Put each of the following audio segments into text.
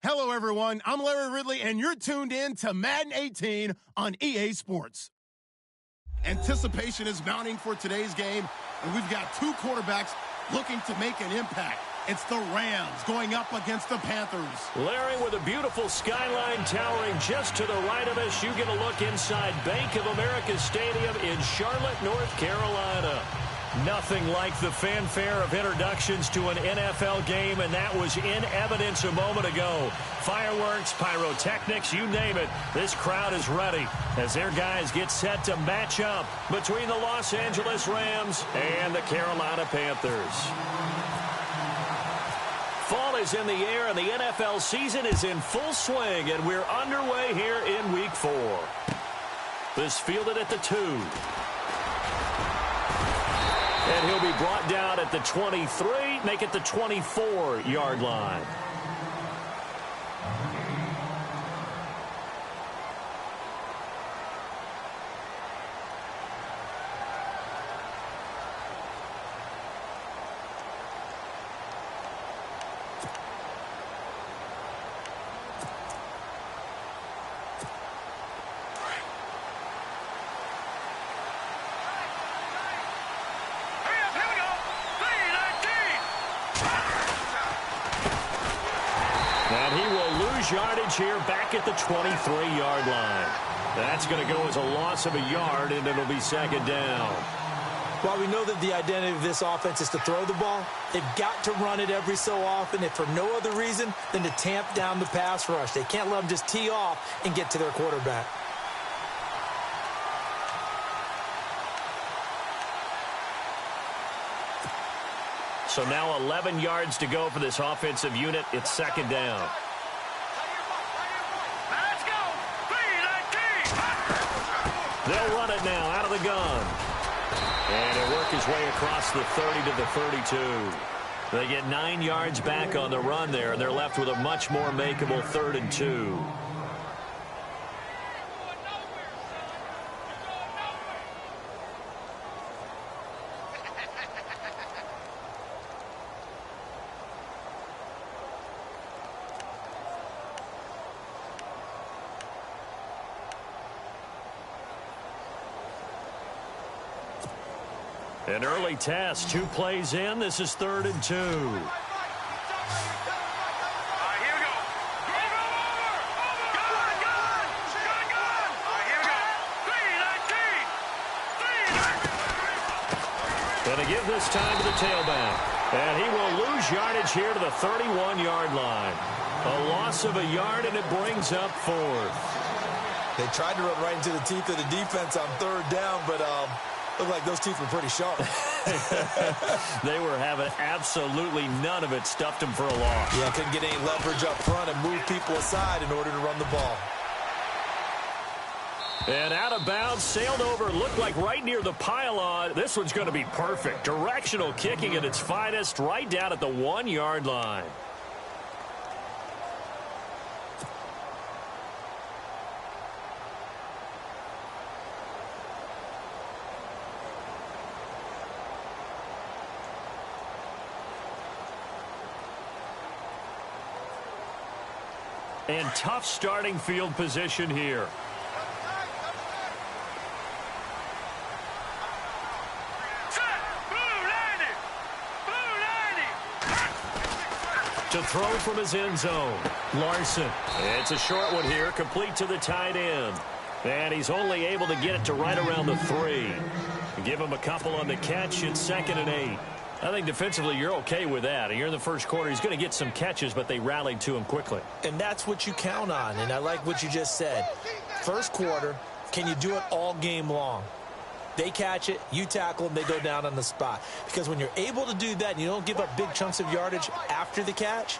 Hello, everyone. I'm Larry Ridley, and you're tuned in to Madden 18 on EA Sports. Anticipation is mounting for today's game, and we've got two quarterbacks looking to make an impact. It's the Rams going up against the Panthers. Larry, with a beautiful skyline towering just to the right of us, you get a look inside Bank of America Stadium in Charlotte, North Carolina. Nothing like the fanfare of introductions to an NFL game, and that was in evidence a moment ago. Fireworks, pyrotechnics, you name it. This crowd is ready as their guys get set to match up between the Los Angeles Rams and the Carolina Panthers. Fall is in the air, and the NFL season is in full swing, and we're underway here in Week 4. This fielded at the 2. And he'll be brought down at the 23, make it the 24-yard line. And he will lose yardage here back at the 23-yard line. That's going to go as a loss of a yard, and it'll be second down. While we know that the identity of this offense is to throw the ball, they've got to run it every so often, if for no other reason than to tamp down the pass rush. They can't let them just tee off and get to their quarterback. So now 11 yards to go for this offensive unit. It's second down. Let's go! They'll run it now out of the gun. And he'll work his way across the 30 to the 32. They get 9 yards back on the run there, and they're left with a much more makeable 3rd and 2. An early test, 2 plays in. This is 3rd and 2. Here we go. Going to give this time to the tailback. And he will lose yardage here to the 31-yard line. A loss of a yard, and it brings up 4th. They tried to run right into the teeth of the defense on 3rd down, but looked like those teeth were pretty sharp. They were having absolutely none of it. Stuffed them for a loss. Yeah, couldn't get any leverage up front and move people aside in order to run the ball. And out of bounds, sailed over, looked like right near the pylon. This one's going to be perfect. Directional kicking at its finest, right down at the 1-yard line. And tough starting field position here. To throw from his end zone, Larson. It's a short one here, complete to the tight end. And he's only able to get it to right around the 3. Give him a couple on the catch. It's 2nd and 8. I think defensively you're okay with that. Here in the first quarter, he's going to get some catches, but they rallied to him quickly. And that's what you count on, and I like what you just said. First quarter, can you do it all game long? They catch it, you tackle them, they go down on the spot. Because when you're able to do that and you don't give up big chunks of yardage after the catch,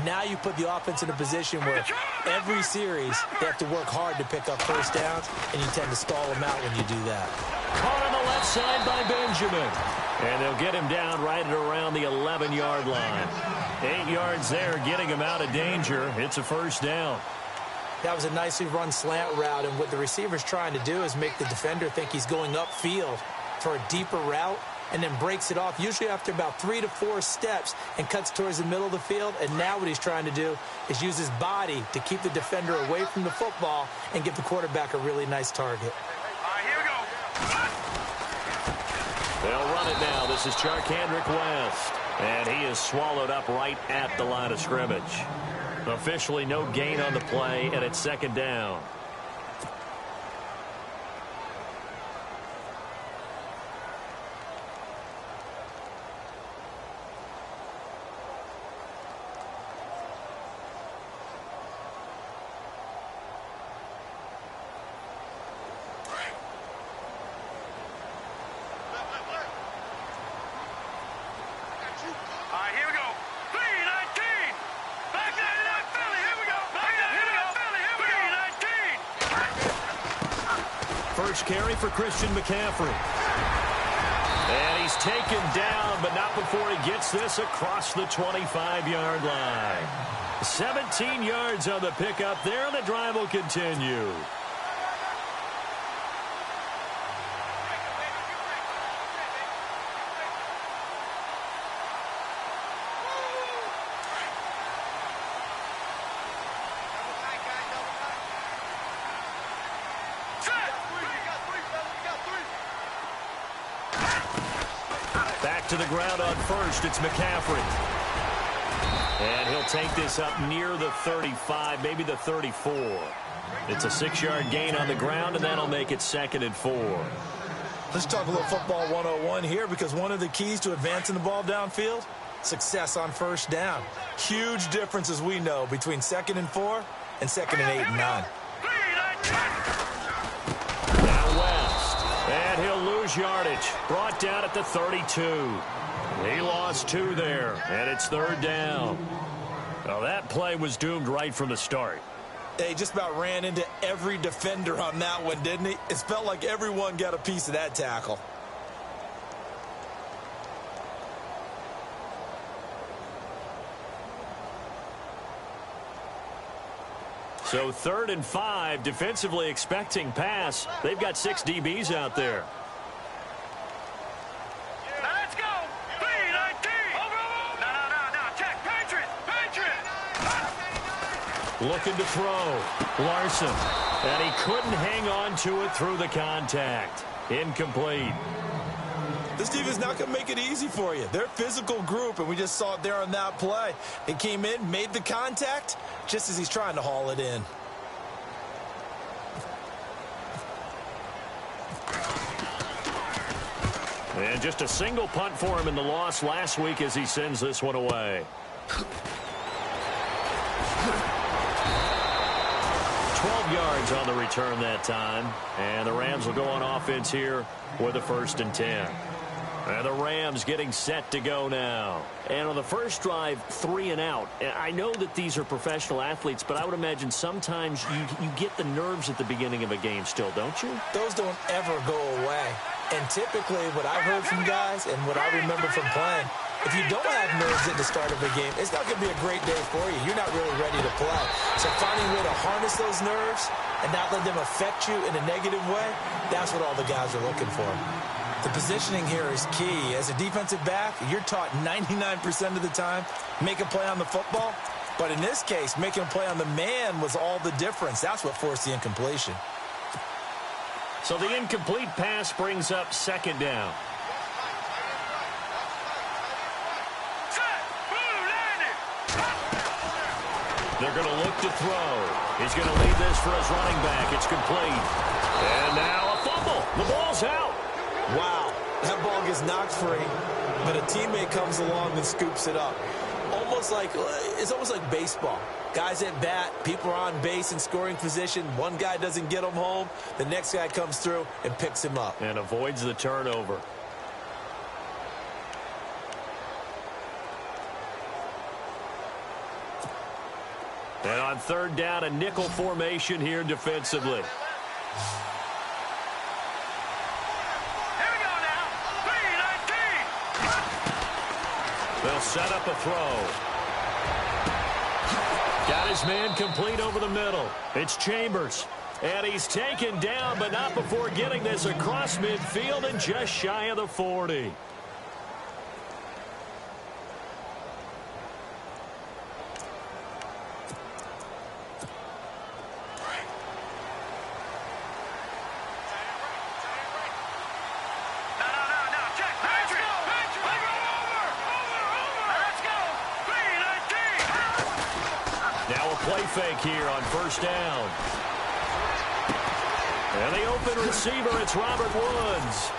now you put the offense in a position where every series they have to work hard to pick up first downs, and you tend to stall them out when you do that. Caught on the left side by Benjamin. And they'll get him down right at around the 11-yard line. 8 yards there, getting him out of danger. It's a first down. That was a nicely run slant route, and what the receiver's trying to do is make the defender think he's going upfield for a deeper route, and then breaks it off, usually after about 3 to 4 steps, and cuts towards the middle of the field. And now what he's trying to do is use his body to keep the defender away from the football and give the quarterback a really nice target. All right, here we go. They'll run it now. This is Charkandrick West. And he is swallowed up right at the line of scrimmage. Officially no gain on the play, and it's second down. First carry for Christian McCaffrey. And he's taken down, but not before he gets this across the 25-yard line. 17 yards on the pickup there, and the drive will continue. To the ground on first, it's McCaffrey. And he'll take this up near the 35, maybe the 34. It's a 6-yard gain on the ground, and that'll make it 2nd and 4. Let's talk a little football 101 here, because one of the keys to advancing the ball downfield, success on first down. Huge difference, as we know, between 2nd and 4 and 2nd and 8 and 9. And he'll lose yardage. Brought down at the 32. He lost 2 there, and it's 3rd down. Well, that play was doomed right from the start. He just about ran into every defender on that one, didn't he? It felt like everyone got a piece of that tackle. So 3rd and 5, defensively expecting pass. They've got 6 DBs out there. Now let's go. 3-19. No. Check. Patriot. Looking to throw. Larson. And he couldn't hang on to it through the contact. Incomplete. This defense is not going to make it easy for you. They're a physical group, and we just saw it there on that play. It came in, made the contact, just as he's trying to haul it in. And just a single punt for him in the loss last week as he sends this one away. 12 yards on the return that time. And the Rams will go on offense here with a 1st and 10. And the Rams getting set to go now. And on the first drive, 3 and out. I know that these are professional athletes, but I would imagine sometimes you get the nerves at the beginning of a game still, don't you? Those don't ever go away. And typically what I've heard from guys and what I remember from playing, if you don't have nerves at the start of a game, it's not going to be a great day for you. You're not really ready to play. So finding a way to harness those nerves and not let them affect you in a negative way, that's what all the guys are looking for. The positioning here is key. As a defensive back, you're taught 99% of the time, make a play on the football. But in this case, making a play on the man was all the difference. That's what forced the incompletion. So the incomplete pass brings up 2nd down. They're going to look to throw. He's going to lead this for his running back. It's complete. And now a fumble. The ball's out. Wow, that ball gets knocked free, but a teammate comes along and scoops it up. It's almost like baseball. Guys at bat, people are on base in scoring position. One guy doesn't get him home. The next guy comes through and picks him up. And avoids the turnover. And on 3rd down, a nickel formation here defensively. They'll set up a throw. Got his man complete over the middle. It's Chambers. And he's taken down, but not before getting this across midfield and just shy of the 40. fake here on first down. And the open receiver, it's Robert Woods.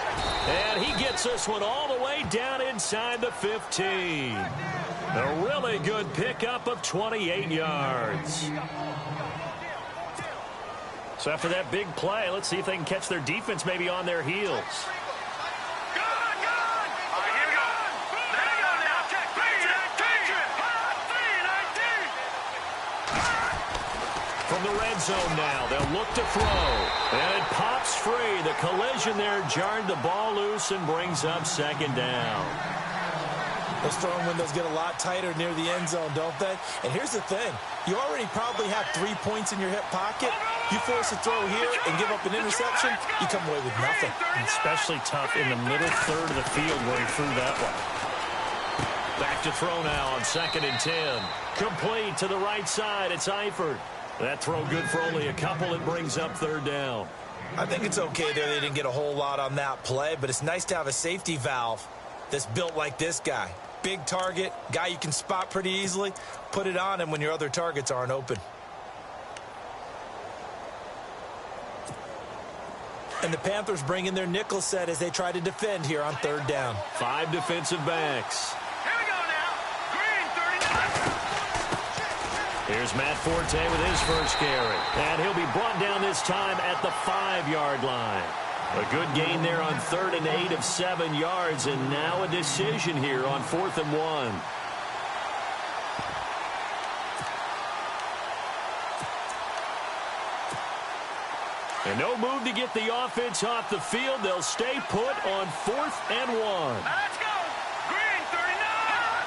And he gets this one all the way down inside the 15. A really good pickup of 28 yards. So after that big play, let's see if they can catch their defense maybe on their heels. From the red zone now, they'll look to throw. And it pops free. The collision there jarred the ball loose and brings up second down. Those throwing windows get a lot tighter near the end zone, don't they? And here's the thing. You already probably have 3 points in your hip pocket. You force a throw here and give up an interception, you come away with nothing. And especially tough in the middle third of the field where he threw that one. Back to throw now on 2nd and 10. Complete to the right side. It's Eifert. That throw good for only a couple. It brings up 3rd down. I think it's okay there. They didn't get a whole lot on that play, but it's nice to have a safety valve that's built like this guy. Big target, guy you can spot pretty easily. Put it on him when your other targets aren't open. And the Panthers bring in their nickel set as they try to defend here on 3rd down. 5 defensive backs. Here we go now. Green 39. Here's Matt Forte with his first carry. And he'll be brought down this time at the 5-yard line. A good gain there on 3rd and 8 of 7 yards. And now a decision here on 4th and 1. And no move to get the offense off the field. They'll stay put on 4th and 1. Let's go. Green 39.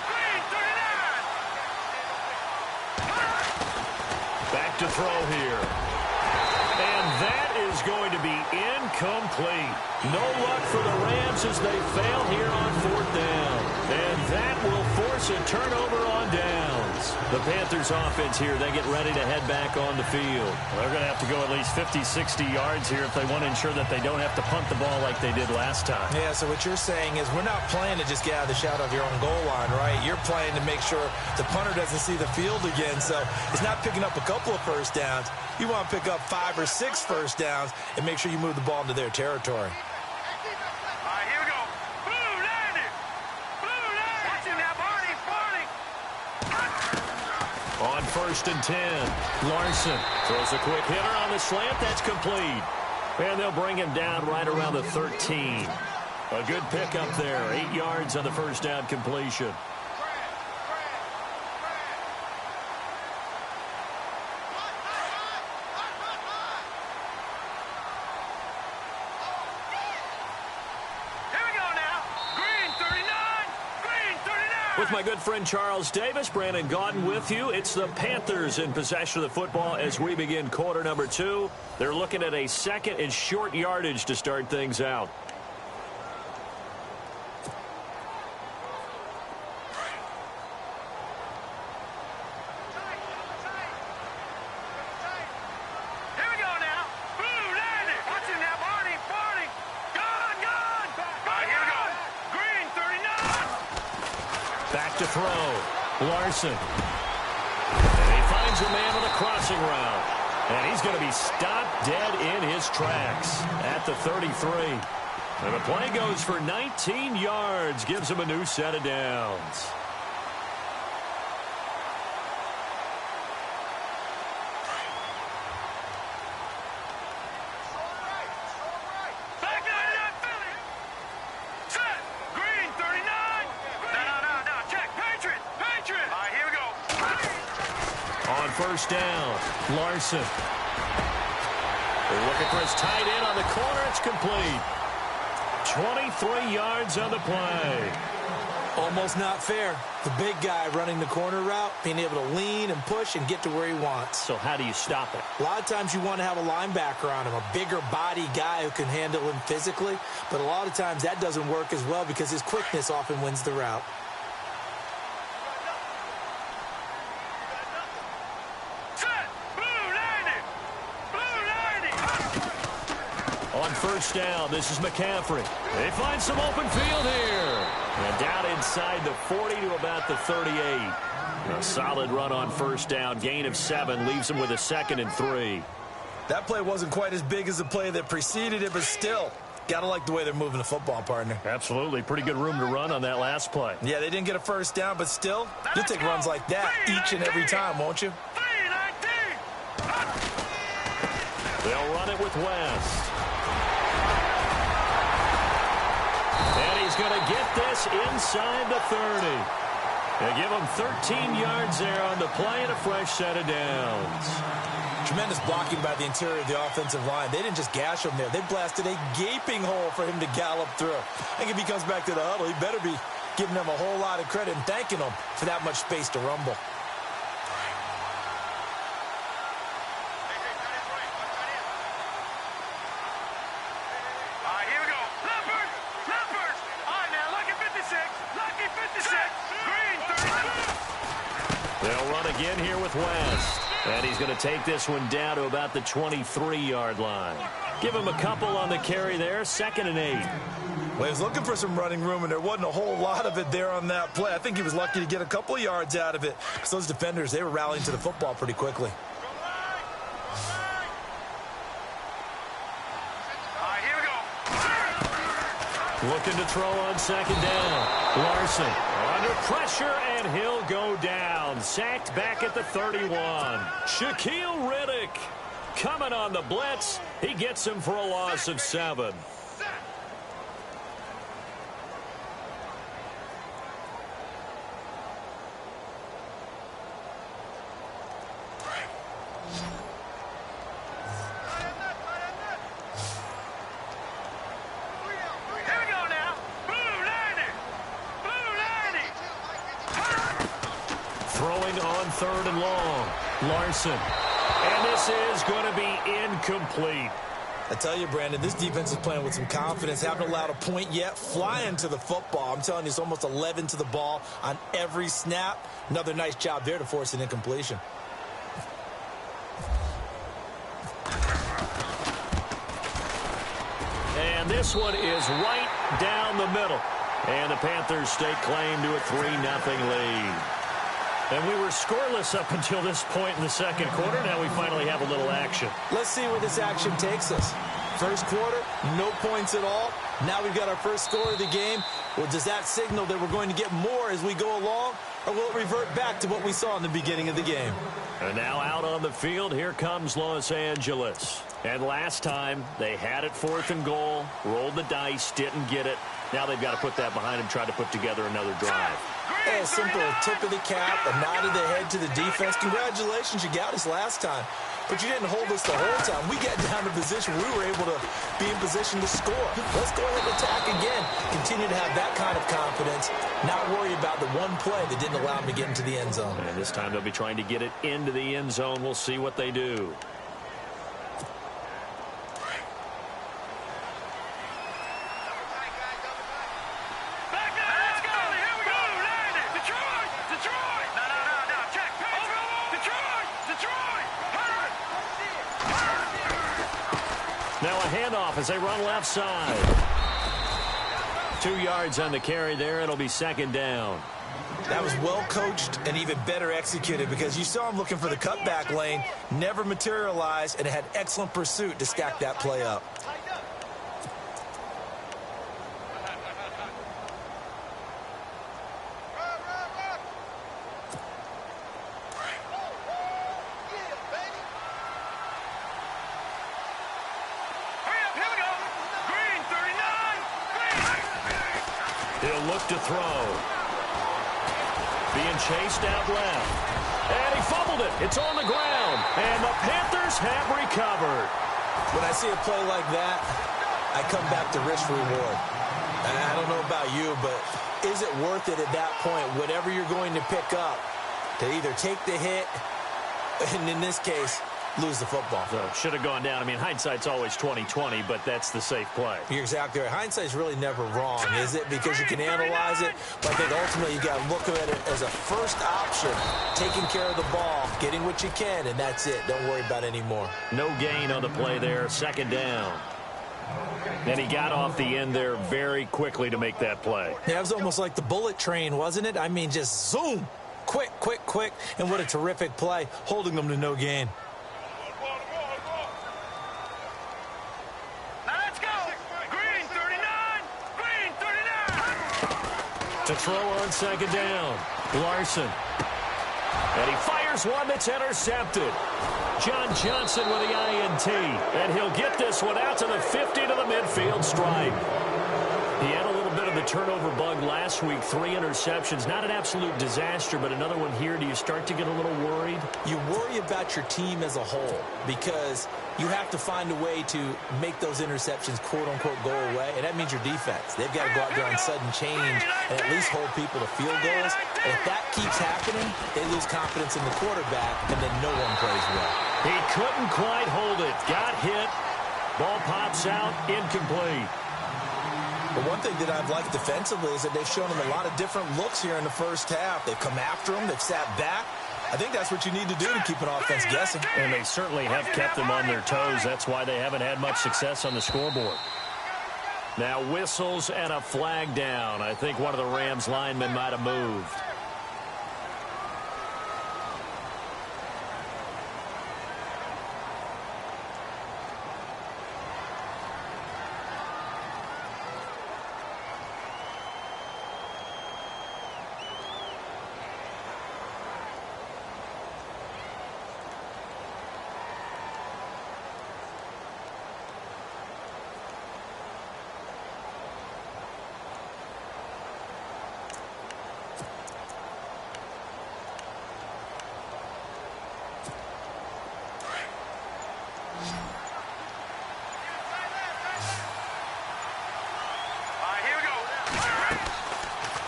Green 39. Back to throw here. And that is going to be incomplete. No luck for the Rams as they fail here on 4th down. And that will force a turnover on downs. The Panthers offense here, they get ready to head back on the field. Well, they're going to have to go at least 50, 60 yards here if they want to ensure that they don't have to punt the ball like they did last time. Yeah, so what you're saying is we're not playing to just get out of the shadow of your own goal line, right? You're playing to make sure the punter doesn't see the field again. So it's not picking up a couple of first downs. You want to pick up 5 or 6 first downs and make sure you move the ball into their territory. On 1st and 10, Larson throws a quick hitter on the slant. That's complete. And they'll bring him down right around the 13. A good pickup there. 8 yards on the first down completion. With my good friend Charles Davis, Brandon Gaudin with you. It's the Panthers in possession of the football as we begin quarter number 2. They're looking at a 2nd and short yardage to start things out. Back to throw. Larson. And he finds a man with a crossing route. And he's going to be stopped dead in his tracks at the 33. And the play goes for 19 yards. Gives him a new set of downs. First down, Larson. They're looking for his tight end on the corner. It's complete. 23 yards on the play. Almost not fair. The big guy running the corner route, being able to lean and push and get to where he wants. So how do you stop it? A lot of times you want to have a linebacker on him, a bigger body guy who can handle him physically. But a lot of times that doesn't work as well because his quickness often wins the route. On first down, this is McCaffrey. They find some open field here. And down inside the 40 to about the 38. A solid run on first down. Gain of 7 leaves him with a 2nd and 3. That play wasn't quite as big as the play that preceded it, but still, gotta like the way they're moving the football, partner. Absolutely. Pretty good room to run on that last play. Yeah, they didn't get a first down, but still, you'll take runs like that each and every time, won't you? They'll run it with West. And he's going to get this inside the 30. They give him 13 yards there on the play and a fresh set of downs. Tremendous blocking by the interior of the offensive line. They didn't just gash him there. They blasted a gaping hole for him to gallop through. I think if he comes back to the huddle, he better be giving them a whole lot of credit and thanking them for that much space to rumble. They'll run again here with West. And he's going to take this one down to about the 23-yard line. Give him a couple on the carry there. 2nd and 8. Well, he was looking for some running room, and there wasn't a whole lot of it there on that play. I think he was lucky to get a couple of yards out of it. Because those defenders, they were rallying to the football pretty quickly. Looking to throw on 2nd down. Larson under pressure, and he'll go down. Sacked back at the 31. Shaquille Riddick coming on the blitz. He gets him for a loss of 7. Throwing on 3rd and long. Larson. And this is going to be incomplete. I tell you, Brandon, this defense is playing with some confidence. Haven't allowed a point yet. Flying to the football. I'm telling you, it's almost 11 to the ball on every snap. Another nice job there to force an incompletion. And this one is right down the middle. And the Panthers stake claim to a 3-0 lead. And we were scoreless up until this point in the second quarter. Now we finally have a little action. Let's see where this action takes us. First quarter, no points at all. Now we've got our first score of the game. Well, does that signal that we're going to get more as we go along? Or will it revert back to what we saw in the beginning of the game? And now out on the field, here comes Los Angeles. And last time, they had it 4th and goal, rolled the dice, didn't get it. Now they've got to put that behind them, try to put together another drive. A simple tip of the cap, a nod of the head to the defense. Congratulations, you got us last time. But you didn't hold us the whole time. We got down to position where we were able to be in position to score. Let's go ahead and attack again. Continue to have that kind of confidence. Not worry about the one play that didn't allow them to get into the end zone. And this time they'll be trying to get it into the end zone. We'll see what they do. Now a handoff as they run left side. 2 yards on the carry there. It'll be 2nd down. That was well coached and even better executed because you saw him looking for the cutback lane, never materialized, and had excellent pursuit to stack that play up. He'll look to throw. Being chased out left. And he fumbled it. It's on the ground. And the Panthers have recovered. When I see a play like that, I come back to risk reward. And I don't know about you, but is it worth it at that point, whatever you're going to pick up, to either take the hit, and in this case, lose the football? So should have gone down. I mean, hindsight's always 20/20, but that's the safe play. You're exactly right. Hindsight's really never wrong, is it? Because you can analyze it, but I think ultimately you got to look at it as a first option, taking care of the ball, getting what you can, and that's it. Don't worry about any more. No gain on the play there. 2nd down. And he got off the end there very quickly to make that play. Yeah, it was almost like the bullet train, wasn't it? I mean, just zoom. Quick, quick, quick. And what a terrific play, holding them to no gain. Now let's go. Green 39. Green 39. To throw on second down. Larson. And he fires one that's intercepted. John Johnson with the INT. And he'll get this one out to the 50 to the midfield stripe. He had a little bit of the turnover bug last week. 3 interceptions. Not an absolute disaster, but another one here. Do you start to get a little worried? You worry about your team as a whole because you have to find a way to make those interceptions, quote-unquote, go away, and that means your defense. They've got to go out there on sudden change and at least hold people to field goals. And if that keeps happening, they lose confidence in the quarterback, and then no one plays well. He couldn't quite hold it. Got hit. Ball pops out. Incomplete. But one thing that I've liked defensively is that they've shown them a lot of different looks here in the first half. They've come after them. They've sat back. I think that's what you need to do to keep an offense guessing. And they certainly have kept them on their toes. That's why they haven't had much success on the scoreboard. Now whistles and a flag down. I think one of the Rams linemen might have moved.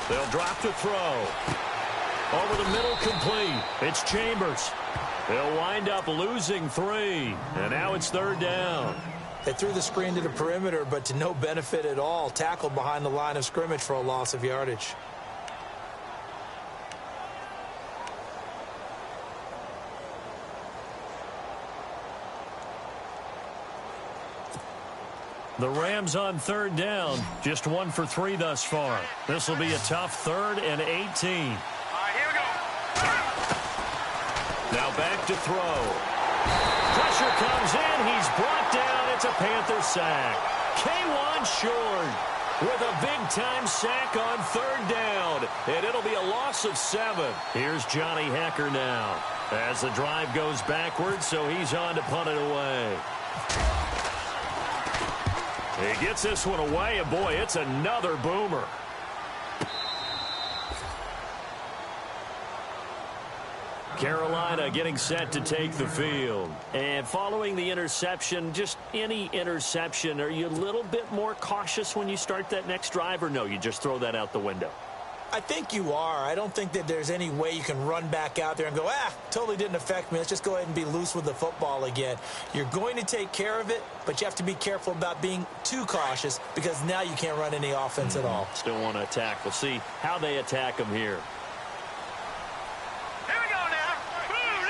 They'll drop to throw. Over the middle, complete. It's Chambers. They'll wind up losing 3. And now it's third down. They threw the screen to the perimeter, but to no benefit at all. Tackled behind the line of scrimmage for a loss of yardage. The Rams on third down, just 1 for 3 thus far. This will be a tough 3rd and 18. All right, here we go. Now back to throw. Pressure comes in. He's brought down. It's a Panther sack. K1 short with a big-time sack on third down. And it'll be a loss of 7. Here's Johnny Hecker now as the drive goes backwards, so he's on to punt it away. He gets this one away, and boy, it's another boomer. Carolina getting set to take the field. And following the interception, just any interception, are you a little bit more cautious when you start that next drive, or no, you just throw that out the window? I think you are. I don't think that there's any way you can run back out there and go, totally didn't affect me. Let's just go ahead and be loose with the football again. You're going to take care of it, but you have to be careful about being too cautious because now you can't run any offense at all. Still want to attack. We'll see how they attack them here. Here we go now. Boom,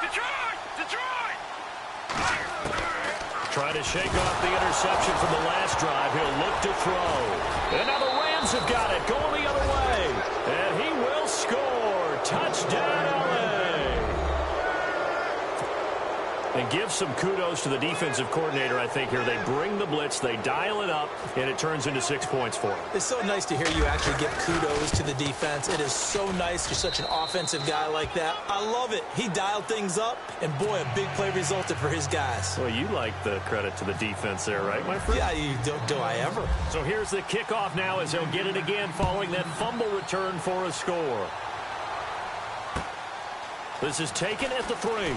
Detroit! Detroit! Try to shake off the interception from the last drive. He'll look to throw. And now the Rams have got it going the other way. And he will score. Touchdown, LA. And give some kudos to the defensive coordinator, I think, here. They bring the blitz, they dial it up, and it turns into 6 points for them. It's so nice to hear you actually give kudos to the defense. It is so nice. You're such an offensive guy like that. I love it. He dialed things up, and boy, a big play resulted for his guys. Well, you like the credit to the defense there, right, my friend? Yeah, do I ever? So here's the kickoff now as they'll get it again following that fumble return for a score. This is taken at the 3.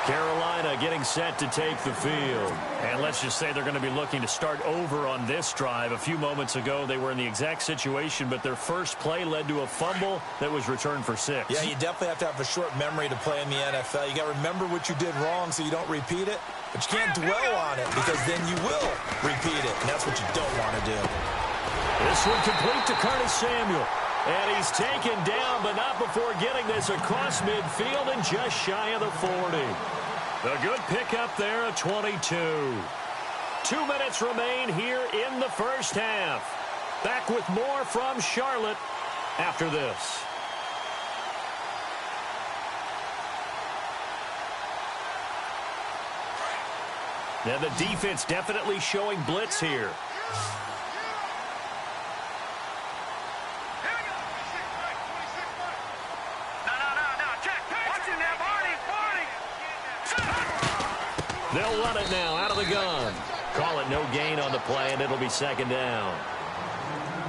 Carolina getting set to take the field. And let's just say they're going to be looking to start over on this drive. A few moments ago, they were in the exact situation, but their first play led to a fumble that was returned for 6. Yeah, you definitely have to have a short memory to play in the NFL. You got to remember what you did wrong so you don't repeat it, but you can't dwell on it because then you will repeat it, and that's what you don't want to do. This one complete to Curtis Samuel. And he's taken down, but not before getting this across midfield and just shy of the 40. A good pickup there, a 22. 2 minutes remain here in the first half. Back with more from Charlotte after this. Now the defense definitely showing blitz here. They'll run it now out of the gun. Call it no gain on the play, and it'll be second down.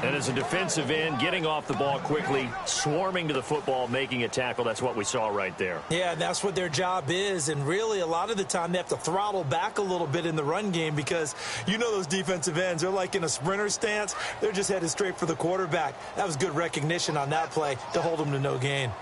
And as a defensive end, getting off the ball quickly, swarming to the football, making a tackle, that's what we saw right there. Yeah, that's what their job is. And really, a lot of the time, they have to throttle back a little bit in the run game because you know those defensive ends, they're like in a sprinter stance. They're just headed straight for the quarterback. That was good recognition on that play to hold them to no gain.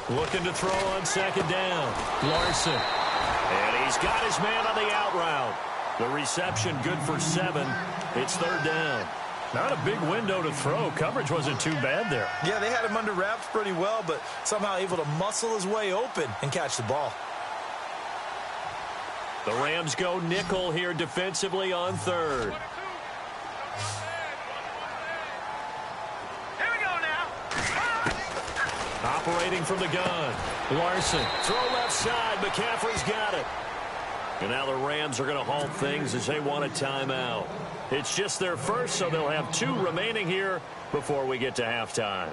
Looking to throw on second down. Larson. And he's got his man on the out route. The reception good for 7. It's third down. Not a big window to throw. Coverage wasn't too bad there. Yeah, they had him under wraps pretty well, but somehow able to muscle his way open and catch the ball. The Rams go nickel here defensively on third. Operating from the gun. Larson. Throw left side. McCaffrey's got it. And now the Rams are going to halt things as they want a timeout. It's just their first, so they'll have 2 remaining here before we get to halftime.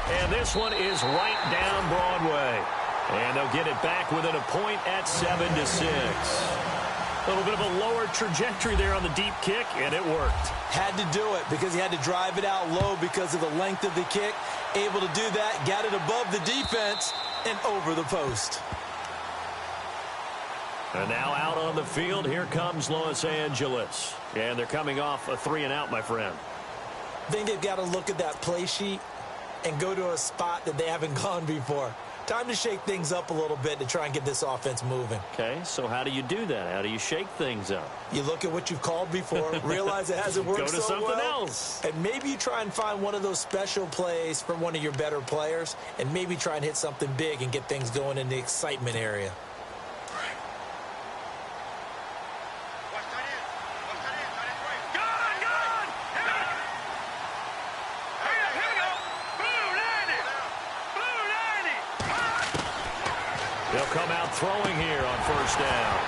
And this one is right down Broadway. And they'll get it back within a point at 7-6. A little bit of a lower trajectory there on the deep kick, and it worked. Had to do it because he had to drive it out low because of the length of the kick. Able to do that, got it above the defense and over the post. And now out on the field, here comes Los Angeles. And they're coming off a 3-and-out, my friend. I think they've got to look at that play sheet and go to a spot that they haven't gone before. Time to shake things up a little bit to try and get this offense moving. Okay, so how do you do that? How do you shake things up? You look at what you've called before, realize it hasn't worked so well. Go to something else. And maybe you try and find one of those special plays from one of your better players, and maybe try and hit something big and get things going in the excitement area. They'll come out throwing here on first down.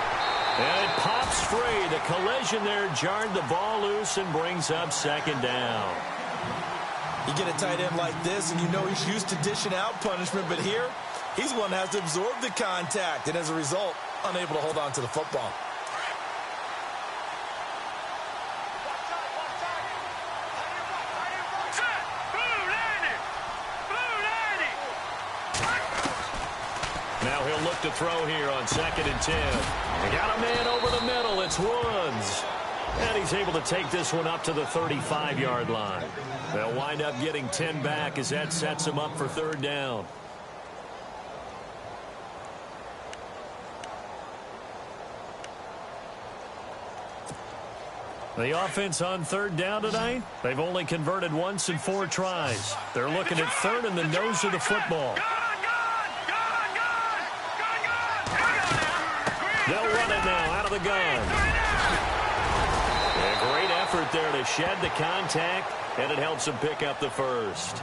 And it pops free. The collision there jarred the ball loose and brings up second down. You get a tight end like this, and you know he's used to dishing out punishment, but here, he's the one that has to absorb the contact, and as a result, unable to hold on to the football. Now he'll look to throw here on 2nd and 10. They got a man over the middle. It's Woods. And he's able to take this one up to the 35-yard line. They'll wind up getting 10 back as that sets him up for third down. The offense on third down tonight, they've only converted once in 4 tries. They're looking at third in the nose of the football. They'll run it now out of the gun. A great effort there to shed the contact, and it helps them pick up the first.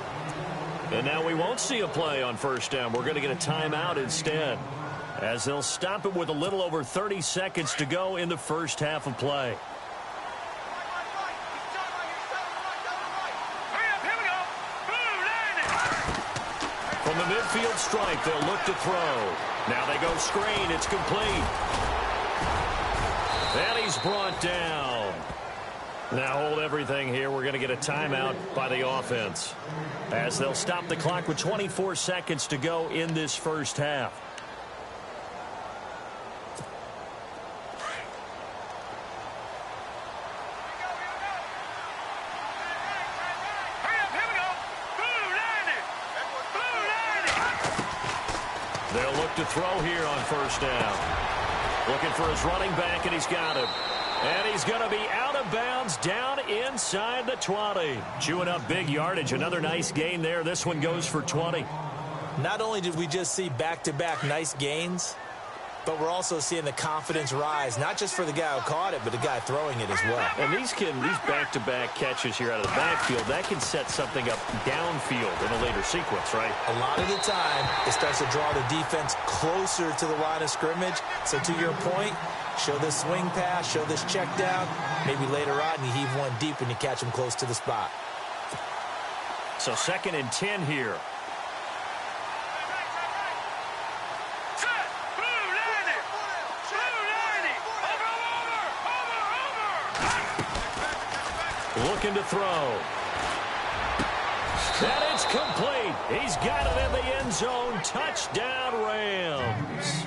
And now we won't see a play on first down. We're going to get a timeout instead, as they'll stop it with a little over 30 seconds to go in the first half of play. From the midfield stripe, they'll look to throw. Now they go screen. It's complete. And he's brought down. Now hold everything here. We're going to get a timeout by the offense, as they'll stop the clock with 24 seconds to go in this first half. They'll look to throw here on first down. Looking for his running back, and he's got him. And he's going to be out of bounds down inside the 20. Chewing up big yardage. Another nice gain there. This one goes for 20. Not only did we just see back-to-back nice gains, but we're also seeing the confidence rise, not just for the guy who caught it, but the guy throwing it as well. And these back-to-back catches here out of the backfield, that can set something up downfield in a later sequence, right? A lot of the time, it starts to draw the defense closer to the line of scrimmage. So to your point, show this swing pass, show this check down. Maybe later on you heave one deep and you catch him close to the spot. So 2nd and 10 here. Looking to throw. And it's complete. He's got it in the end zone. Touchdown, Rams.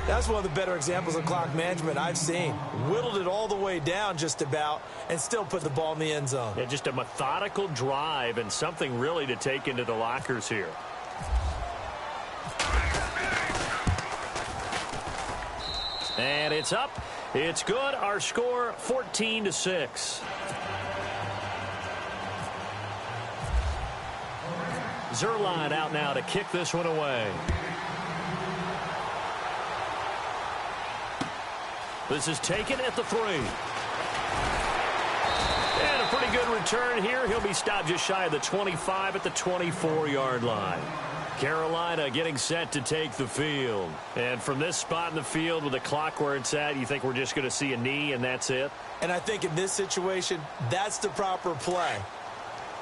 That's one of the better examples of clock management I've seen. Whittled it all the way down just about and still put the ball in the end zone. Yeah, just a methodical drive and something really to take into the lockers here. And it's up. It's good. Our score 14-6. Zerline out now to kick this one away. This is taken at the 3. And a pretty good return here. He'll be stopped just shy of the 25 at the 24-yard line. Carolina getting set to take the field. And from this spot in the field with the clock where it's at, you think we're just going to see a knee and that's it? And I think in this situation, that's the proper play.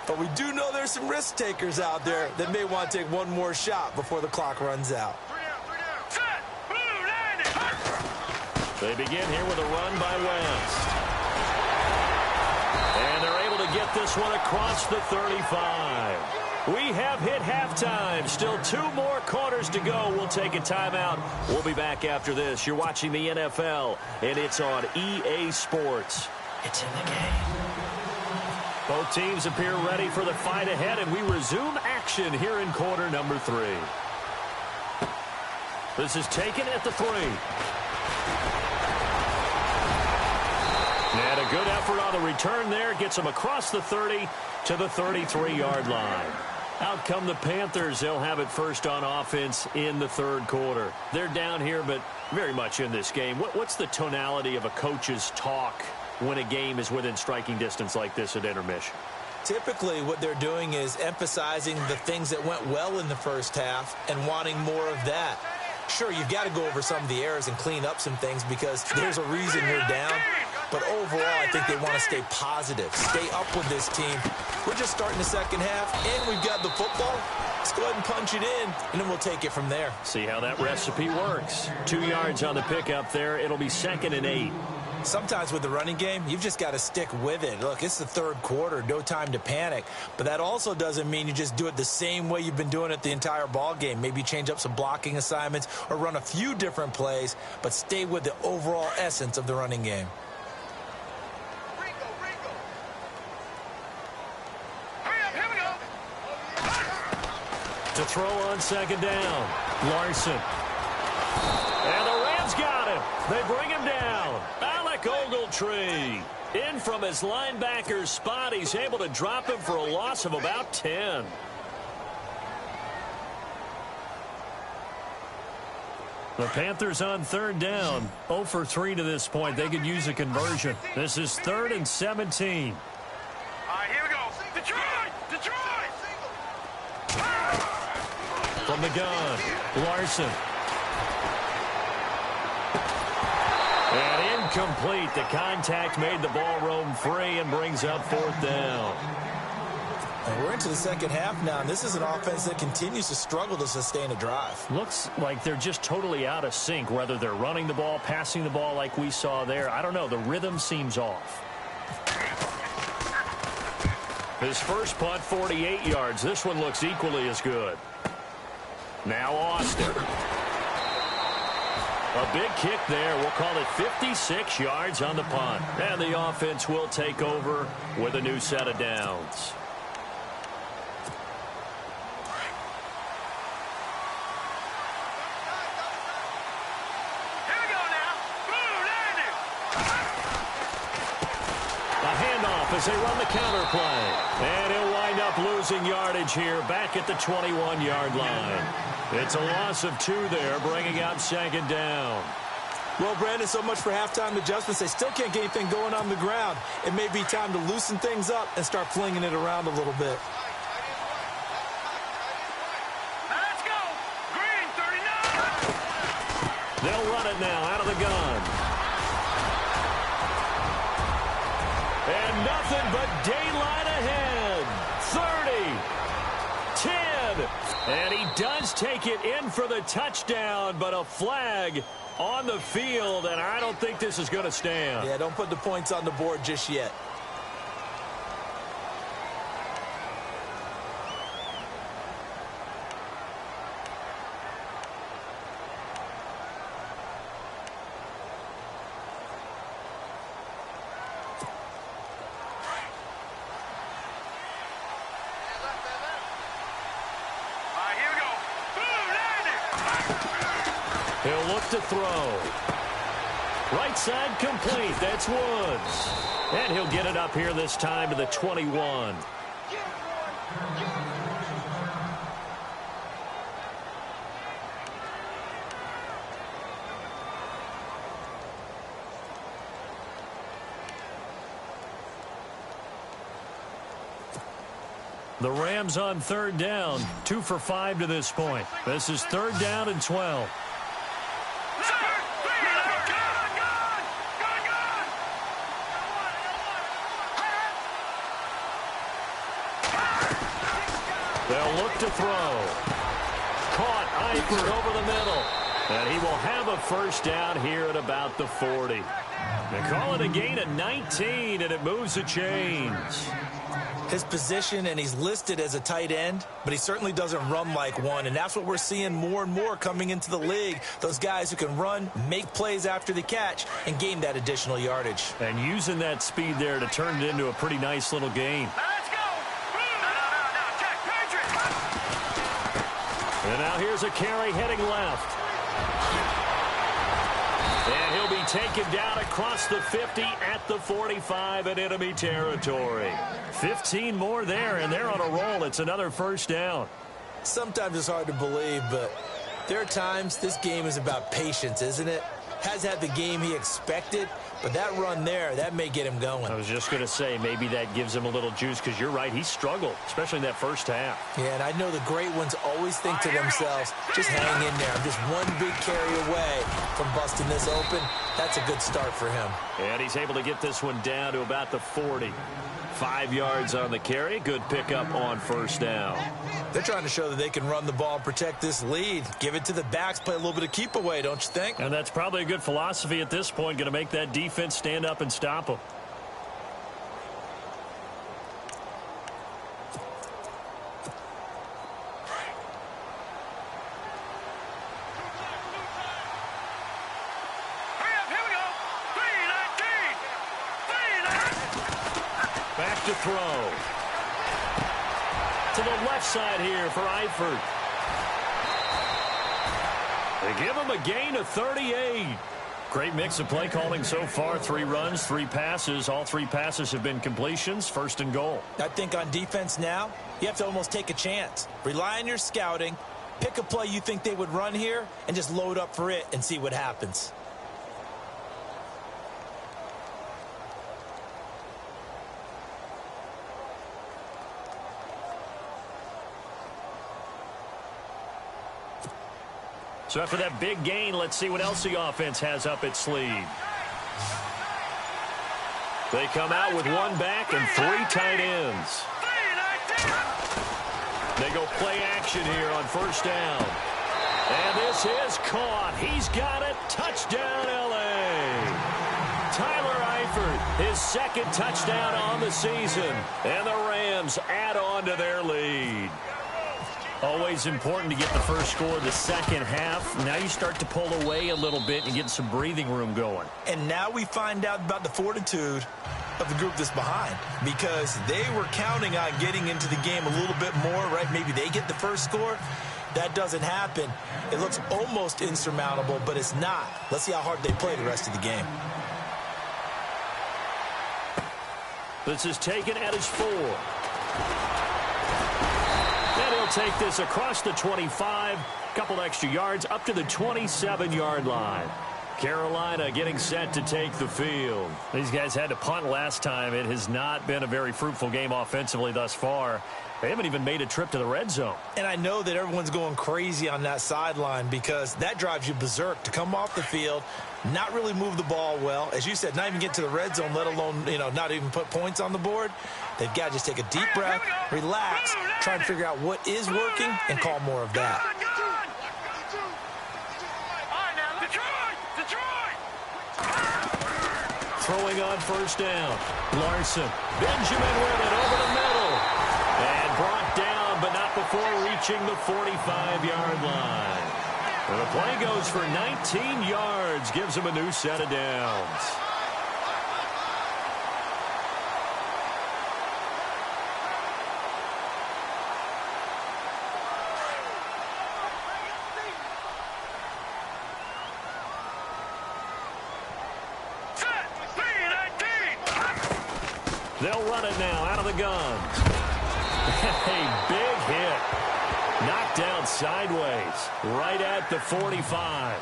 But we do know there's some risk takers out there that may want to take one more shot before the clock runs out. They begin here with a run by West. And they're able to get this one across the 35. We have hit halftime. Still 2 more quarters to go. We'll take a timeout. We'll be back after this. You're watching the NFL, and it's on EA Sports. It's in the game. Both teams appear ready for the fight ahead, and we resume action here in quarter number 3. This is taken at the 3. And a good effort on the return there. Gets him across the 30 to the 33-yard line. Out come the Panthers. They'll have it first on offense in the 3rd quarter. They're down here, but very much in this game. What's the tonality of a coach's talk when a game is within striking distance like this at intermission? Typically, what they're doing is emphasizing the things that went well in the first half and wanting more of that. Sure, you've got to go over some of the errors and clean up some things because there's a reason you're down. But overall, I think they want to stay positive, stay up with this team. We're just starting the second half, and we've got the football. Let's go ahead and punch it in, and then we'll take it from there. See how that recipe works. 2 yards on the pickup there. It'll be 2nd and 8. Sometimes with the running game, you've just got to stick with it. Look, it's the 3rd quarter, no time to panic. But that also doesn't mean you just do it the same way you've been doing it the entire ball game. Maybe change up some blocking assignments or run a few different plays, but stay with the overall essence of the running game. To throw on 2nd down, Larson. And the Rams got him. They bring him down. Alec Ogletree in from his linebacker's spot. He's able to drop him for a loss of about 10. The Panthers on 3rd down. 0 for 3 to this point. They could use a conversion. This is 3rd and 17. All right, here we go. Detroit! From the gun, Larson. And incomplete. The contact made the ball roam free and brings up 4th down. And we're into the second half now, and this is an offense that continues to struggle to sustain a drive. Looks like they're just totally out of sync, whether they're running the ball, passing the ball like we saw there. I don't know. The rhythm seems off. His first punt, 48 yards. This one looks equally as good. Now Austin. A big kick there. We'll call it 56 yards on the punt. And the offense will take over with a new set of downs. as they run the counter play. And he'll wind up losing yardage here back at the 21-yard line. It's a loss of 2 there, bringing up 2nd down. Well, Brandon, so much for halftime adjustments. They still can't get anything going on the ground. It may be time to loosen things up and start flinging it around a little bit. Let's go. Green 39. They'll run it now out of the gun. And nothing but daylight ahead. 30, 10. And he does take it in for the touchdown, but a flag on the field, and I don't think this is going to stand. Yeah, don't put the points on the board just yet. He'll look to throw. Right side complete. That's Woods. And he'll get it up here this time to the 21. The Rams on 3rd down. 2 for 5 to this point. This is 3rd down and 12. They'll look to throw. Caught Eifert over the middle. And he will have a 1st down here at about the 40. They call it a gain of 19, and it moves the chains. His position, and he's listed as a tight end, but he certainly doesn't run like one, and that's what we're seeing more and more coming into the league. Those guys who can run, make plays after the catch, and gain that additional yardage. And using that speed there to turn it into a pretty nice little gain. Let's go. Check, Patriot. And now here's a carry heading left. And he'll be taken down across the 50 at the 45 in enemy territory. 15 more there, and they're on a roll. It's another 1st down. Sometimes it's hard to believe, but there are times this game is about patience, isn't it? Has had the game he expected, but that run there, that may get him going. I was just going to say, maybe that gives him a little juice, because you're right, he struggled, especially in that 1st half. Yeah, and I know the great ones always think to themselves, just hang in there. I'm just one big carry away from busting this open. That's a good start for him. And he's able to get this one down to about the 40. 5 yards on the carry. Good pickup on 1st down. They're trying to show that they can run the ball and protect this lead. Give it to the backs, play a little bit of keep away, don't you think? And that's probably a good philosophy at this point. Going to make that defense stand up and stop them. Back to throw. To the left side here for Eifert. They give him a gain of 38. Great mix of play calling so far. 3 runs, 3 passes. All 3 passes have been completions. 1st and goal. I think on defense now, you have to almost take a chance. Rely on your scouting. Pick a play you think they would run here and just load up for it and see what happens. So after that big gain, let's see what else the offense has up its sleeve. They come out with 1 back and 3 tight ends. They go play action here on 1st down. And this is caught. He's got it. Touchdown, L.A. Tyler Eifert, his 2nd touchdown on the season. And the Rams add on to their lead. Always important to get the first score of the 2nd half. Now you start to pull away a little bit and get some breathing room going. And now we find out about the fortitude of the group that's behind, because they were counting on getting into the game a little bit more, right? Maybe they get the first score. That doesn't happen. It looks almost insurmountable, but it's not. Let's see how hard they play the rest of the game. This is taken at his 4. And he'll take this across the 25. Couple extra yards up to the 27-yard line. Carolina getting set to take the field. These guys had to punt last time. It has not been a very fruitful game offensively thus far. They haven't even made a trip to the red zone. And I know that everyone's going crazy on that sideline because that drives you berserk to come off the field, not really move the ball well. As you said, not even get to the red zone, let alone, not even put points on the board. They've got to just take a deep breath, relax, try and figure out what is working, and call more of that. Throwing on first down. Larson. Benjamin with it over the middle. And brought down, but not before reaching the 45-yard line. And the play goes for 19 yards. Gives him a new set of downs. They'll run it now out of the gun. A big hit. Knocked down sideways. Right at the 45.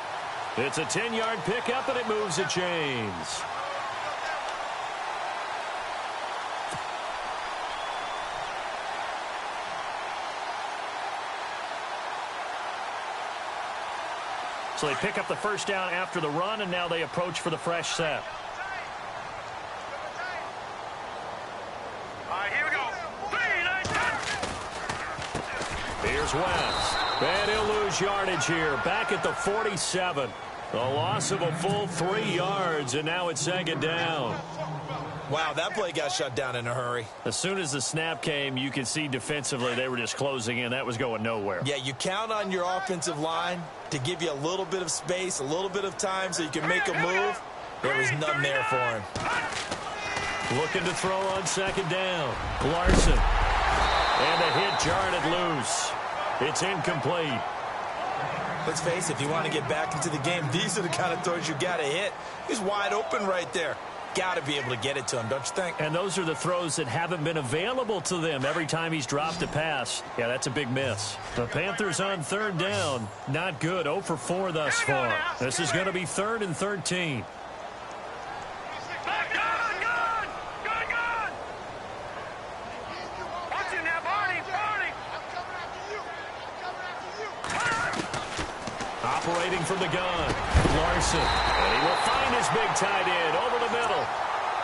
It's a 10-yard pickup, and it moves the chains. So they pick up the first down after the run, and now they approach for the fresh set. Here's West. And he'll lose yardage here. Back at the 47. A loss of a full 3 yards, and now it's second down. Wow, that play got shut down in a hurry. As soon as the snap came, you could see defensively they were just closing in. That was going nowhere. Yeah, you count on your offensive line to give you a little bit of space, a little bit of time so you can make a move. There was none there for him. Looking to throw on second down. Larson. And the hit jarred it loose. It's incomplete. Let's face it, if you want to get back into the game, these are the kind of throws you got to hit. He's wide open right there. Got to be able to get it to him, don't you think? And those are the throws that haven't been available to them every time he's dropped a pass. Yeah, that's a big miss. The Panthers on third down. Not good. 0 for 4 thus far. This is going to be 3rd and 13. Operating from the gun, Larson. And he will find his big tight end over the middle.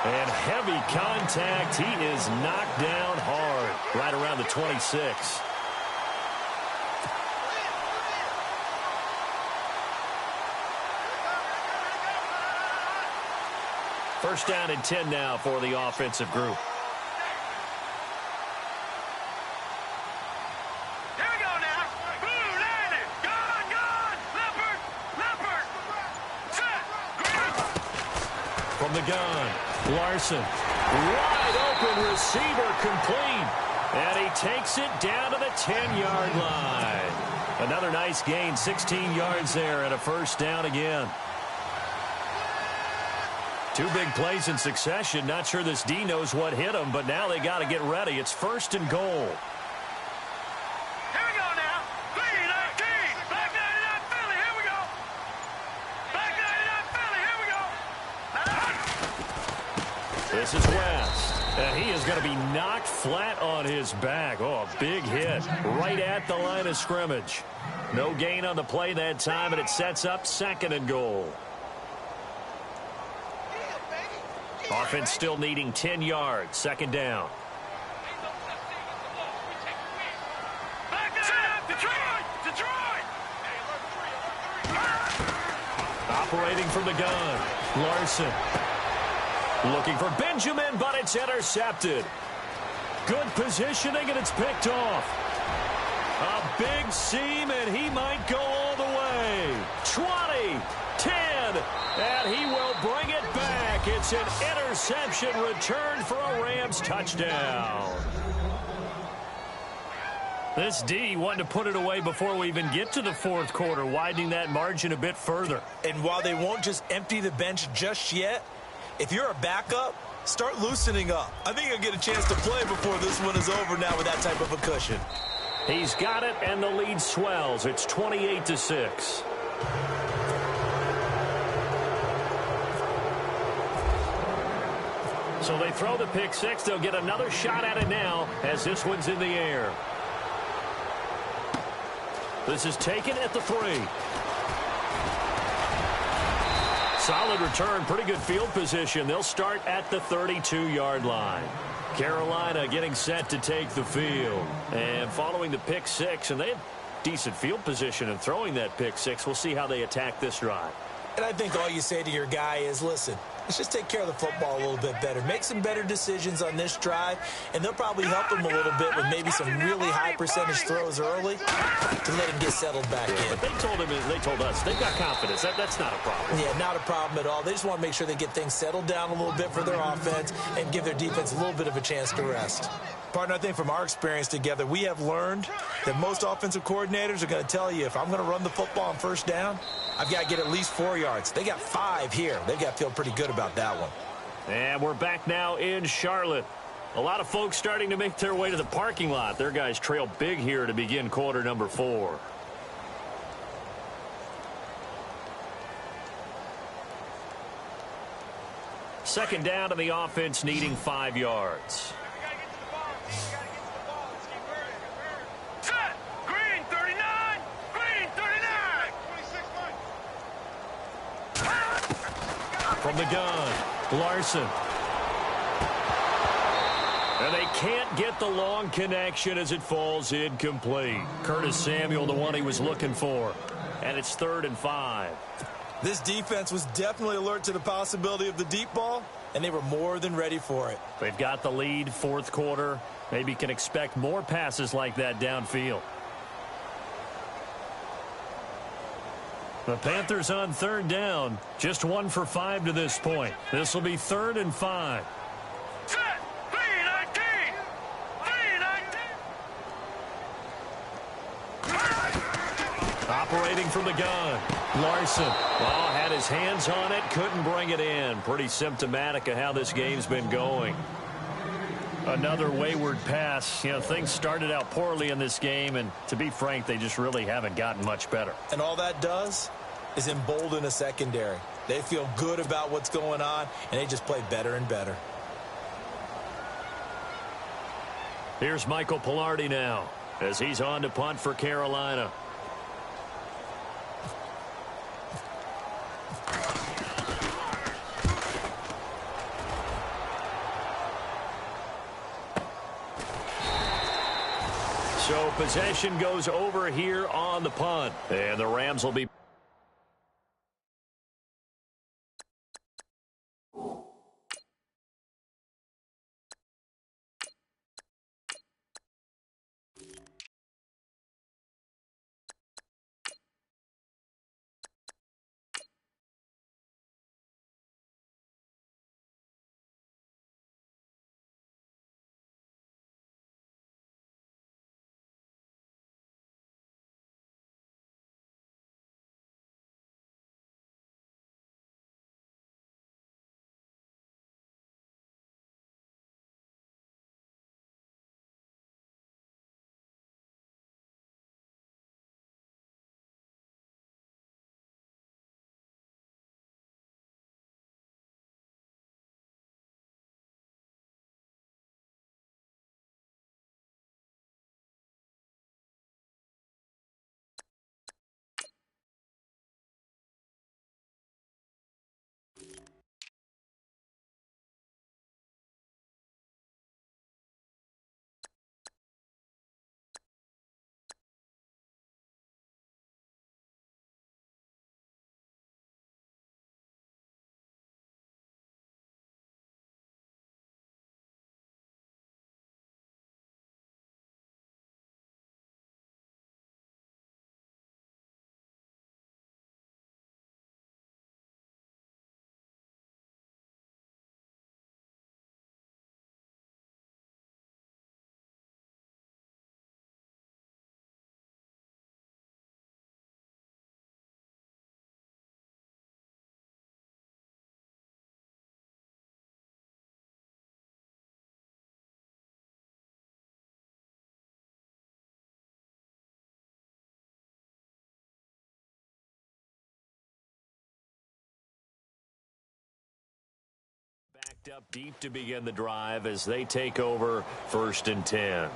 And heavy contact. He is knocked down hard right around the 26. First down and 10 now for the offensive group. From the gun, Larson. Wide open receiver complete. And he takes it down to the 10-yard line. Another nice gain, 16 yards there and a first down again. 2 big plays in succession. Not sure this D knows what hit him, but now they got to get ready. It's 1st and goal. This is West, and he is going to be knocked flat on his back. Oh, a big hit right at the line of scrimmage. No gain on the play that time, and it sets up 2nd and goal. Offense still needing 10 yards, 2nd down. Operating from the gun, Larson. Looking for Benjamin, but it's intercepted. Good positioning, and it's picked off. A big seam, and he might go all the way. 20, 10, and he will bring it back. It's an interception return for a Rams touchdown. This D wanted to put it away before we even get to the 4th quarter, widening that margin a bit further. And while they won't just empty the bench just yet, if you're a backup, Start loosening up. I think he'll get a chance to play before this one is over now with that type of a cushion. He's got it, and the lead swells. It's 28-6. So they throw the pick six. They'll get another shot at it now as this one's in the air. This is taken at the 3. Solid return, pretty good field position. They'll start at the 32-yard line. Carolina getting set to take the field. And following the pick six, and they have decent field position in throwing that pick six. We'll see how they attack this drive. And I think all you say to your guy is, listen, let's just take care of the football a little bit better. Make some better decisions on this drive, and they'll probably help him a little bit with maybe some really high percentage throws early to let him get settled back in. But they told us they've got confidence. That's not a problem. Yeah, not a problem at all. They just want to make sure they get things settled down a little bit for their offense and give their defense a little bit of a chance to rest. Partner, I think from our experience together, we have learned that most offensive coordinators are going to tell you, if I'm going to run the football on first down, I've got to get at least 4 yards. They got 5 here. They've got to feel pretty good about that one. And we're back now in Charlotte. A lot of folks starting to make their way to the parking lot. Their guys trail big here to begin quarter number 4. Second down to the offense, needing 5 yards. Set. Green 39. Green 39. From the gun, Larson. And they can't get the long connection as it falls incomplete. Curtis Samuel, the one he was looking for. And it's 3rd and 5. This defense was definitely alert to the possibility of the deep ball, and they were more than ready for it. They've got the lead, 4th quarter. Maybe can expect more passes like that downfield. The Panthers on 3rd down. Just 1 for 5 to this point. This will be 3rd and 5. Set. 319. 319. Operating from the gun. Larson. Oh, had his hands on it. Couldn't bring it in. Pretty symptomatic of how this game's been going. Another wayward pass. You know, things started out poorly in this game, and to be frank, they just really haven't gotten much better. And all that does is embolden a secondary. They feel good about what's going on, and they just play better and better. Here's Michael Pilardi now as he's on to punt for Carolina. So possession goes over here on the punt. And the Rams will be Backed up deep to begin the drive as they take over 1st and 10.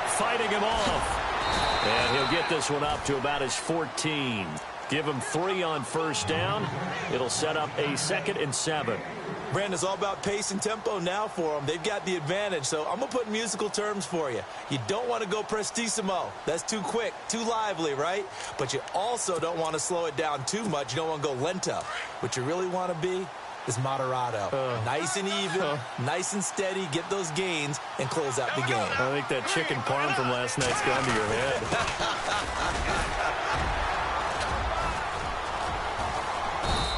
Fighting him off. And he'll get this one up to about his 14. Give him 3 on 1st down. It'll set up a 2nd and 7. Brandon, it's all about pace and tempo now for them. They've got the advantage, so I'm going to put in musical terms for you. You don't want to go prestissimo. That's too quick, too lively, right? But you also don't want to slow it down too much. You don't want to go lento. What you really want to be is moderato. Nice and even, nice and steady, get those gains, and close out the game. I think that chicken parm from last night's gone to your head.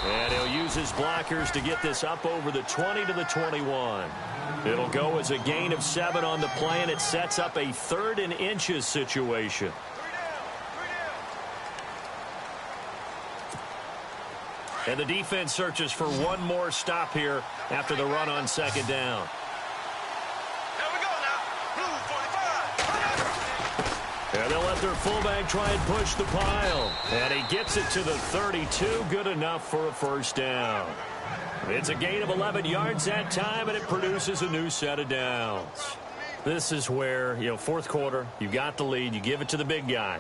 And he'll use his blockers to get this up over the 20 to the 21. It'll go as a gain of 7 on the play, and it sets up a 3rd and inches situation. And the defense searches for one more stop here after the run on 2nd down. Here we go now. Blue 45. And they'll let their fullback try and push the pile. And he gets it to the 32. Good enough for a 1st down. It's a gain of 11 yards that time, and it produces a new set of downs. This is where, 4th quarter, you got the lead. You give it to the big guy.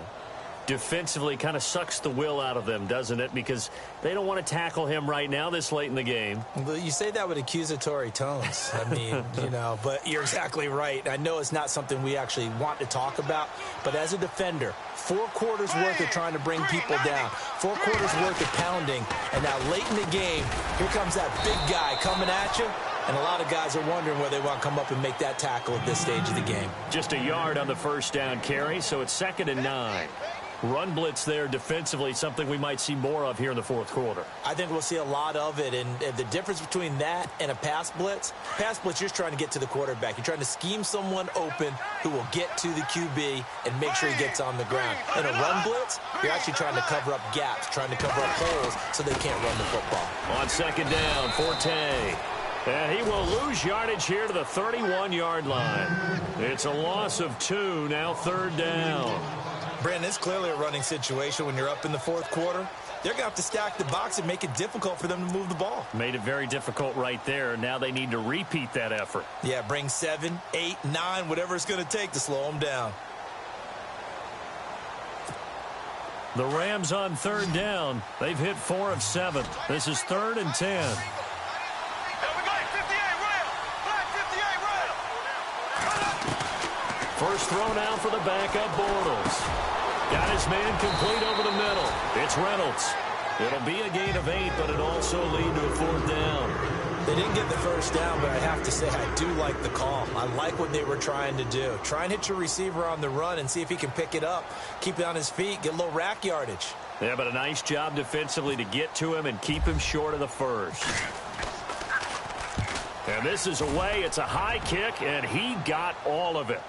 Defensively kind of sucks the will out of them, doesn't it? Because they don't want to tackle him right now this late in the game. Well, you say that with accusatory tones. I mean, but you're exactly right. I know it's not something we actually want to talk about, but as a defender, 4 quarters worth of trying to bring people down, 4 quarters worth of pounding, and now late in the game, here comes that big guy coming at you, and a lot of guys are wondering whether they want to come up and make that tackle at this stage of the game. Just a yard on the 1st down carry, so it's 2nd and 9. Run blitz there defensively, something we might see more of here in the 4th quarter. I think we'll see a lot of it, and the difference between that and a pass blitz, you're just trying to get to the quarterback. You're trying to scheme someone open who will get to the QB and make sure he gets on the ground. In a run blitz, you're actually trying to cover up gaps, trying to cover up holes so they can't run the football. On 2nd down, Forte. And he will lose yardage here to the 31-yard line. It's a loss of 2, now 3rd down. Brandon, it's clearly a running situation when you're up in the 4th quarter. They're going to have to stack the box and make it difficult for them to move the ball. Made it very difficult right there. Now they need to repeat that effort. Yeah, bring 7, 8, 9, whatever it's going to take to slow them down. The Rams on 3rd down. They've hit 4 of 7. This is 3rd and 10. First throw now for the backup, Bortles. Got his man complete over the middle. It's Reynolds. It'll be a gain of 8, but it also lead to a 4th down. They didn't get the 1st down, but I have to say I do like the call. I like what they were trying to do. Try and hit your receiver on the run and see if he can pick it up. Keep it on his feet, get a little rack yardage. Yeah, but a nice job defensively to get to him and keep him short of the 1st. And this is away. It's a high kick, and he got all of it.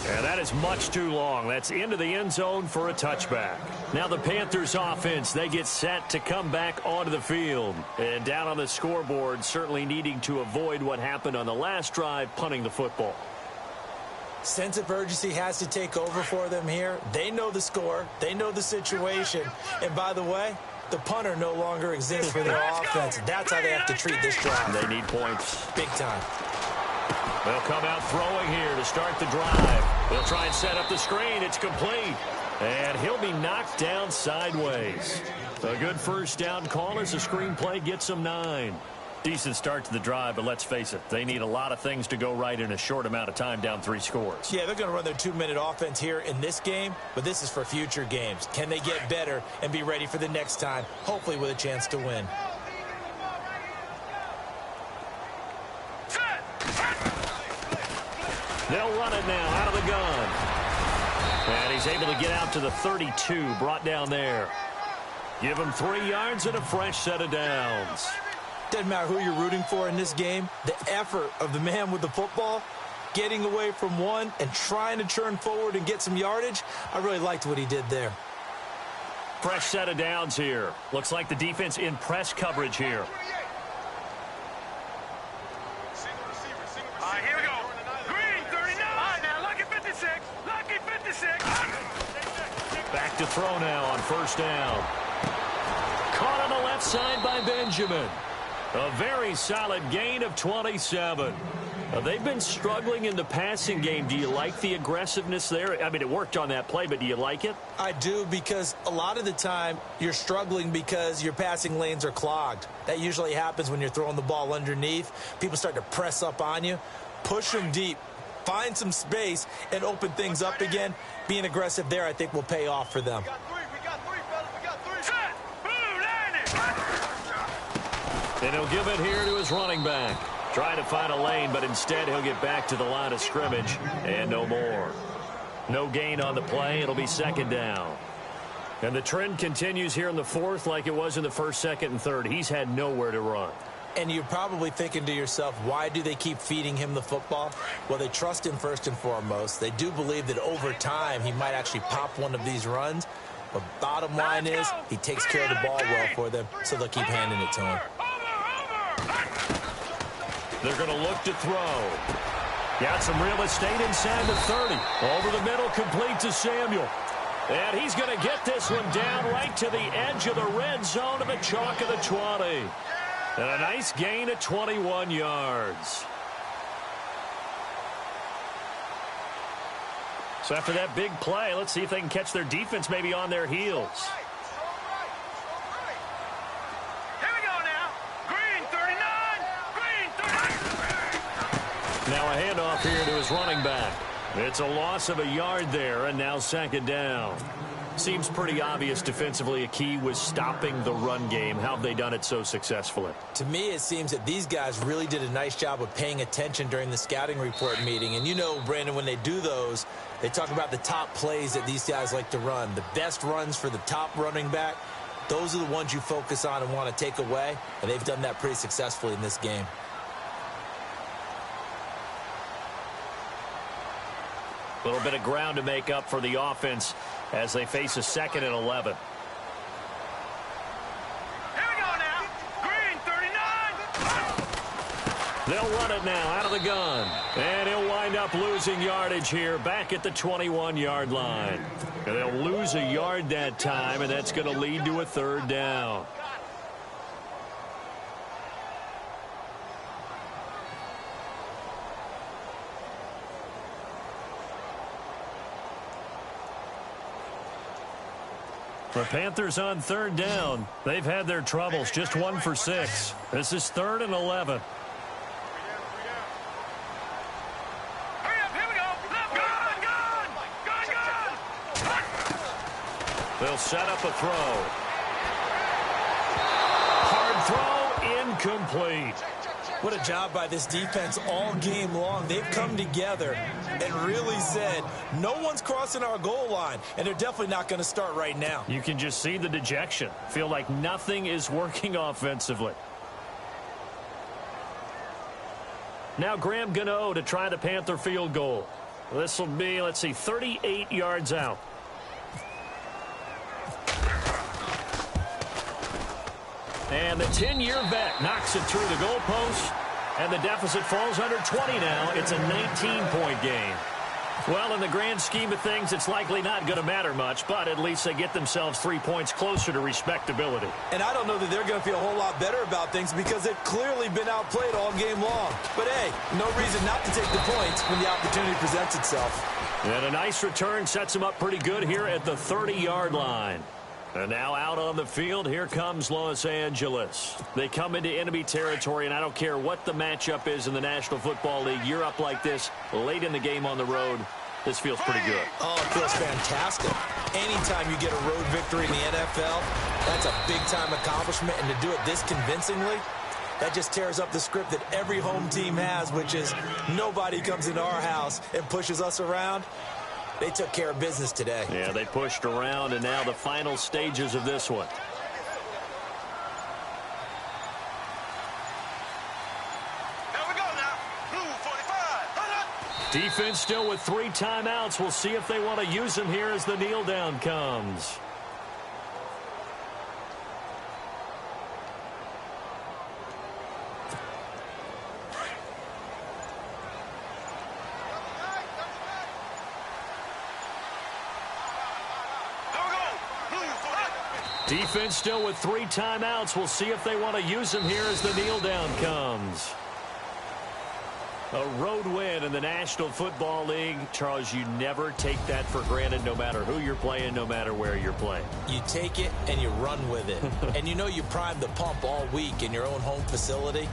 And that is much too long. That's into the end zone for a touchback. Now the Panthers offense, they get set to come back onto the field. And down on the scoreboard, certainly needing to avoid what happened on the last drive, punting the football. Sense of urgency has to take over for them here. They know the score. They know the situation. And by the way, the punter no longer exists for their offense. That's how they have to treat this drive. They need points. Big time. They'll come out throwing here to start the drive. They'll try and set up the screen. It's complete. And he'll be knocked down sideways. A good 1st down call as the screenplay gets him 9. Decent start to the drive, but let's face it, they need a lot of things to go right in a short amount of time, down 3 scores. Yeah, they're going to run their 2-minute offense here in this game, but this is for future games. Can they get better and be ready for the next time, hopefully with a chance to win? They'll run it now out of the gun. And he's able to get out to the 32, brought down there. Give him 3 yards and a fresh set of downs. Doesn't matter who you're rooting for in this game. The effort of the man with the football getting away from one and trying to churn forward and get some yardage. I really liked what he did there. Fresh set of downs here. Looks like the defense in press coverage here. Here we go. Green, 39. All right, now, lucky 56. Lucky 56. Back to throw now on first down. Caught on the left side by Benjamin. A very solid gain of 27. They've been struggling in the passing game. Do you like the aggressiveness there? I mean, it worked on that play, but do you like it? I do, because a lot of the time you're struggling because your passing lanes are clogged. That usually happens when you're throwing the ball underneath. People start to press up on you. Push them deep. Find some space and open things up again. Being aggressive there, I think, will pay off for them. We got three, fellas. We got three. Set. Boom, landed. And he'll give it here to his running back. Trying to find a lane, but instead he'll get back to the line of scrimmage and no more. No gain on the play. It'll be second down. And the trend continues here in the fourth like it was in the first, second, and third. He's had nowhere to run. And you're probably thinking to yourself, why do they keep feeding him the football? Well, they trust him first and foremost. They do believe that over time he might actually pop one of these runs. But bottom line is he takes care of the ball well for them, so they'll keep handing it to him. They're going to look to throw. Got some real estate inside the 30. Over the middle, complete to Samuel. And he's going to get this one down right to the edge of the red zone of the chalk of the 20. And a nice gain of 21 yards. So after that big play, let's see if they can catch their defense maybe on their heels. Now a handoff here to his running back. It's a loss of a yard there, and now second down. Seems pretty obvious defensively a key was stopping the run game. How have they done it so successfully? To me, it seems that these guys really did a nice job of paying attention during the scouting report meeting. And you know, Brandon, when they do those, they talk about the top plays that these guys like to run. The best runs for the top running back, those are the ones you focus on and want to take away. And they've done that pretty successfully in this game. A little bit of ground to make up for the offense as they face a 2nd and 11. Here we go now. Green, 39. They'll run it now out of the gun. And he'll wind up losing yardage here back at the 21-yard line. And they'll lose a yard that time, and that's going to lead to a third down. The Panthers on third down. They've had their troubles, just 1 for 6. This is 3rd and 11. Hurry up, here we go. Gun. They'll set up a throw. Hard throw, incomplete. What a job by this defense all game long. They've come together and really said, no one's crossing our goal line, and they're definitely not going to start right now. You can just see the dejection. Feel like nothing is working offensively. Now Graham Gano to try the Panther field goal. This will be, let's see, 38 yards out. And the 10-year vet knocks it through the goalpost, and the deficit falls under 20 now. It's a 19-point game. Well, in the grand scheme of things, it's likely not going to matter much, but at least they get themselves 3 points closer to respectability. And I don't know that they're going to feel a whole lot better about things because they've clearly been outplayed all game long. But, hey, no reason not to take the points when the opportunity presents itself. And a nice return sets them up pretty good here at the 30-yard line. And now out on the field, here comes Los Angeles. They come into enemy territory, and I don't care what the matchup is in the National Football League. You're up like this late in the game on the road. This feels pretty good. Oh, it feels fantastic. Anytime you get a road victory in the NFL, that's a big-time accomplishment. And to do it this convincingly, that just tears up the script that every home team has, which is nobody comes into our house and pushes us around. They took care of business today. Yeah, they pushed around, and now the final stages of this one. There we go now. Blue 45. Defense still with 3 timeouts. We'll see if they want to use them here as the kneel down comes. Defense still with 3 timeouts. We'll see if they want to use them here as the kneel down comes. A road win in the National Football League. Charles, you never take that for granted no matter who you're playing, no matter where you're playing. You take it and you run with it. And you know you primed the pump all week in your own home facility.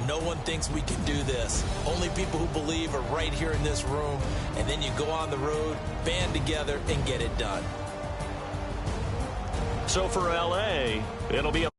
No one thinks we can do this. Only people who believe are right here in this room. And then you go on the road, band together, and get it done. So for L.A., it'll be a